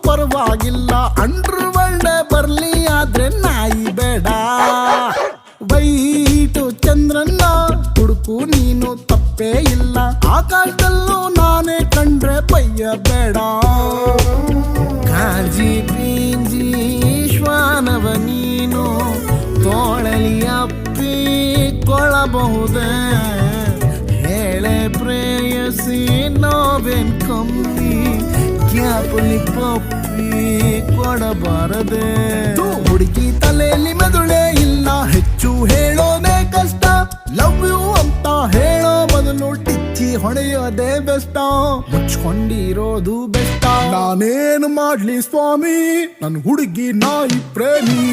ಪರವಾಗಿಲ್ಲ, ಅಂಡ್ರ್ ಒಳ್ಳೆ ಬರ್ಲಿ ಆದ್ರೆ ನಾಯಿ ಬೇಡ. ವೈಟು ಚಂದ್ರನ್ನ ಹುಡುಕು ನೀನು ತಪ್ಪೇ ಇಲ್ಲ, ಆಕಾಶದಲ್ಲೂ ನಾನೇ ಕಂಡ್ರೆ ಬಯ್ಯ ಬೇಡ. ಕಾಜಿ ಪೀಂಜಿ ಶ್ವಾನವ ನೀನು ತೋಳಲಿ ಅಪ್ಪಿಕೊಳ್ಳಬಹುದೇ, ಹೇಳೆ ಪ್ರೇಯಸಿ ನೋವೇನ್ ಕಮ್ಮಿ, ಕ್ಯಾಪಲಿ ಪಪ್ಪಿ ಕೊಡಬಾರದೆ. ಹುಡುಗಿ ತಲೆಯಲ್ಲಿ ಮೆದುಳೇ ಇಲ್ಲ, ಹೆಚ್ಚು ಹೇಳೋದೇ ಕಷ್ಟ. ಲವ್ ಯು ಅಂತ ಹೇಳೋ ಬದಲು ಟಿಚ್ಚಿ ಹೊಡೆಯೋದೇ ಬೆಷ್ಟ, ಮುಚ್ಕೊಂಡಿರೋದು ಬೆಷ್ಟ. ನಾನೇನು ಮಾಡ್ಲಿ ಸ್ವಾಮಿ, ನನ್ ಹುಡುಗಿ ನಾಯಿ ಪ್ರೇಮಿ.